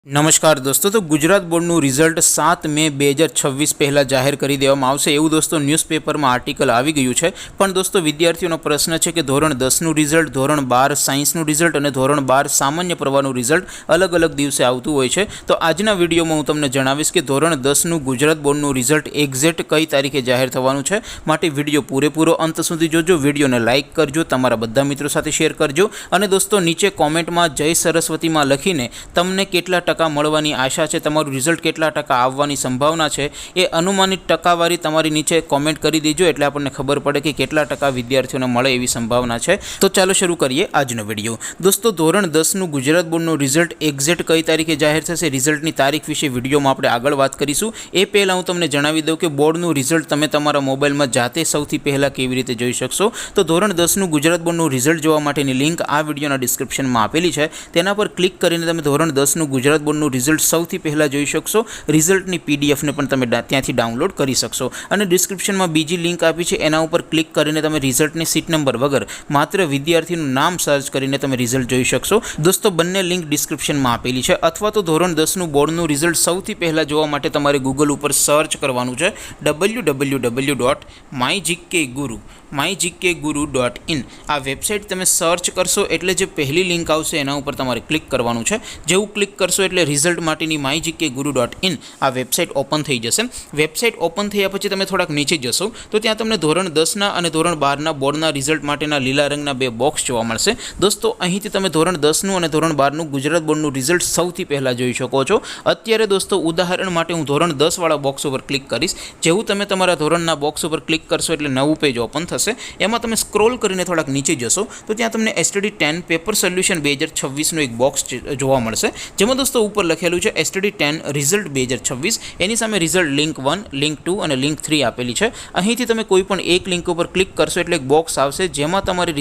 नमस्कार दोस्तों। तो गुजरात बोर्डનું રિઝલ્ટ 7 મે 2026 પહેલાં જાહેર કરી દેવામાં આવશે એવું દોસ્તો ન્યૂઝપેપરમાં આર્ટિકલ આવી ગયું છે। પણ દોસ્તો વિદ્યાર્થીઓનો પ્રશ્ન છે કે ધોરણ 10નું રિઝલ્ટ, ધોરણ 12 સાયન્સનું રિઝલ્ટ અને ધોરણ 12 સામાન્ય પ્રવાહનું રિઝલ્ટ અલગ અલગ દિવસે આવતું હોય છે। તો આજના વિડીયોમાં હું તમને જણાવીશ કે ધોરણ 10નું ગુજરાત બોર્ડનું રિઝલ્ટ એક્ઝેક્ટ કઈ તારીખે જાહેર થવાનું છે। માટે વિડીયો પૂરેપૂરો અંત સુધી જોજો, વિડીયોને લાઇક કરજો, તમારા બધા મિત્રો સાથે શેર કરજો અને દોસ્તો નીચે કોમેન્ટમાં જય સરસ્વતીમાં લખીને તમને કેટલા ટકા મળવાની આશા છે, તમારું રિઝલ્ટ કેટલા ટકા આવવાની સંભાવના છે એ અનુમાનિત ટકાવારી તમારી નીચે કોમેન્ટ કરી દેજો, એટલે આપણને ખબર પડે કે કેટલા ટકા વિદ્યાર્થીઓને મળે એવી સંભાવના છે। તો ચાલો શરૂ કરીએ આજનો વિડીયો। દોસ્તો ધોરણ 10નું ગુજરાત બોર્ડનું રિઝલ્ટ એક્ઝેક્ટ કઈ તારીખે જાહેર થશે, રિઝલ્ટની તારીખ વિશે વિડીયોમાં આપણે આગળ વાત કરીશું। એ પહેલાં હું તમને જણાવી દઉં કે બોર્ડનું રિઝલ્ટ તમે તમારા મોબાઈલમાં જાતે સૌથી પહેલાં કેવી રીતે જોઈ શકશો। તો ધોરણ 10નું ગુજરાત બોર્ડનું રિઝલ્ટ જોવા માટેની લિંક આ વિડીયોના ડિસ્ક્રિપ્શનમાં આપેલી છે, તેના પર ક્લિક કરીને તમે ધોરણ 10નું ગુજરાત બોર્ડનું રિઝલ્ટ સૌથી પહેલાં જોઈ શકશો। રિઝલ્ટની પીડીએફને પણ તમે ત્યાંથી ડાઉનલોડ કરી શકશો અને ડિસ્ક્રિપ્શનમાં બીજી લિંક આપી છે, એના ઉપર ક્લિક કરીને તમે રિઝલ્ટની સીટ નંબર વગર માત્ર વિદ્યાર્થીનું નામ સર્ચ કરીને તમે રિઝલ્ટ જોઈ શકશો। દોસ્તો બંને લિંક ડિસ્ક્રિપ્શનમાં આપેલી છે। અથવા તો ધોરણ 10નું બોર્ડનું રિઝલ્ટ સૌથી પહેલાં જોવા માટે તમારે ગૂગલ ઉપર સર્ચ કરવાનું છે www.mygkguru.in। આ વેબસાઇટ તમે સર્ચ કરશો એટલે જે પહેલી લિંક આવશે એના ઉપર તમારે ક્લિક કરવાનું છે। જેવું ક્લિક કરશો એટલે રિઝલ્ટ માટેની mygkguru.in આ વેબસાઇટ ઓપન થઈ જશે। વેબસાઇટ ઓપન થયા પછી તમે થોડાક નીચે જશો તો ત્યાં તમને ધોરણ 10ના અને ધોરણ 12ના બોર્ડના રિઝલ્ટ માટેના લીલા રંગના બે બોક્સ જોવા મળશે। દોસ્તો અહીંથી તમે ધોરણ 10નું અને ધોરણ 12નું ગુજરાત બોર્ડનું રિઝલ્ટ સૌથી પહેલાં જોઈ શકો છો। અત્યારે દોસ્તો ઉદાહરણ માટે હું ધોરણ 10 વાળા બોક્સ ઉપર ક્લિક કરીશ। જેવું તમે તમારા ધોરણના બોક્સ ઉપર ક્લિક કરશો એટલે નવું પેજ ઓપન થશે। એમાં તમે સ્ક્રોલ કરીને થોડાક નીચે જશો તો ત્યાં તમને STD 10 પેપર સોલ્યુશન 2026નું એક બોક્સ જોવા મળશે, જેમાં દોસ્તો ઉપર લખેલું છે STD 10 રિઝલ્ટ 2026, એની સામે રિઝલ્ટ લિંક 1, લિંક 2 અને લિંક 3 આપેલી છે। અહીંથી તમે કોઈ પણ એક લિંક ઉપર ક્લિક કરશો એટલે એક બોક્સ આવશે, જેમાં તમારે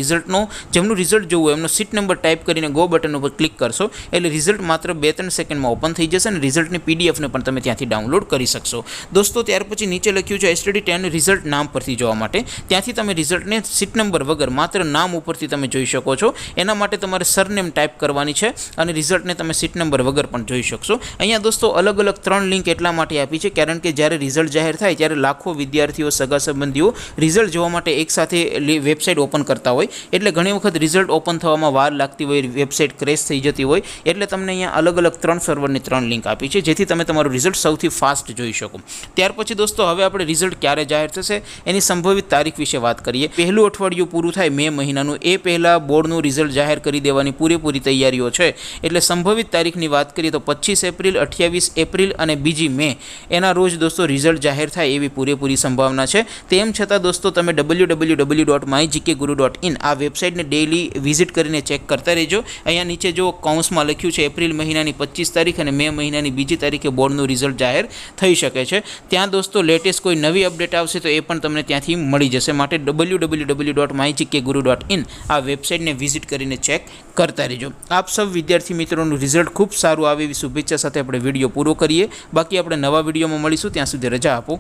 જેમનું રિઝલ્ટ જોવું એમનો સીટ નંબર ટાઈપ કરીને ગો બટન ઉપર ક્લિક કરશો એટલે રિઝલ્ટ માત્ર 2-3 સેકન્ડમાં ઓપન થઈ જશે અને રિઝલ્ટની પીડીએફને પણ તમે ત્યાંથી ડાઉનલોડ કરી શકશો। દોસ્તો ત્યાર પછી નીચે લખ્યું છે STD 10 રિઝલ્ટ નામ પરથી જોવા માટે, ત્યાંથી તમે રિઝલ્ટને સીટ નંબર વગર માત્ર નામ ઉપરથી તમે જોઈ શકો છો। એના માટે તમારે સરનેમ ટાઈપ કરવાની છે અને રિઝલ્ટને તમે સીટ નંબર વગર પણ જોઈ શકશો। અહીંયા દોસ્તો અલગ અલગ 3 લિંક એટલા માટે આપી છે કારણ કે જ્યારે રિઝલ્ટ જાહેર થાય ત્યારે લાખો વિદ્યાર્થીઓ, સગા સંબંધીઓ રિઝલ્ટ જોવા માટે એકસાથે વેબસાઇટ ઓપન કરતા હોય, એટલે ઘણી વખત રિઝલ્ટ ઓપન થવામાં વાર લાગતી હોય, વેબસાઇટ ક્રેશ થઈ જતી હોય, એટલે તમને અહીંયા અલગ અલગ 3 સર્વરની 3 લિંક આપી છે, જેથી તમે તમારું રિઝલ્ટ સૌથી ફાસ્ટ જોઈ શકો। ત્યાર પછી દોસ્તો હવે આપણે રિઝલ્ટ ક્યારે જાહેર થશે એની સંભવિત તારીખ વિશે વાત કરીએ। પહેલું અઠવાડિયું પૂરું થાય મે મહિનાનું, એ પહેલાં બોર્ડનું રિઝલ્ટ જાહેર કરી દેવાની પૂરેપૂરી તૈયારીઓ છે। એટલે સંભવિત તારીખની વાત કરીએ તો 25 એપ્રિલ, 28 એપ્રિલ અને 2 મે એના રોજ દોસ્તો રિઝલ્ટ જાહેર થાય એવી પૂરેપૂરી સંભાવના છે। તેમ છતાં દોસ્તો તમે www.mygkguru.in આ વેબસાઇટને ડેઇલી વિઝિટ કરીને ચેક કરતા રહેજો। અહીંયા નીચે જો કૌંસમાં લખ્યું છે એપ્રિલ મહિનાની 25 તારીખ અને મે મહિનાની 2 તારીખે બોર્ડનું રિઝલ્ટ જાહેર થઈ શકે છે। ત્યાં દોસ્તો લેટેસ્ટ કોઈ નવી અપડેટ આવશે તો એ પણ તમને ત્યાંથી મળી જશે। માટે www.mygkguru.in આ વેબસાઇટને વિઝિટ કરીને ચેક કરતા રહેજો। આપ સૌ વિદ્યાર્થી મિત્રોનું રિઝલ્ટ ખૂબ સારું આવે એવી શુભેચ્છા સાથે આપણે વિડીયો પૂરો કરીએ। બાકી આપણે નવા વિડીયોમાં મળીશું, ત્યાં સુધી રજા આપો।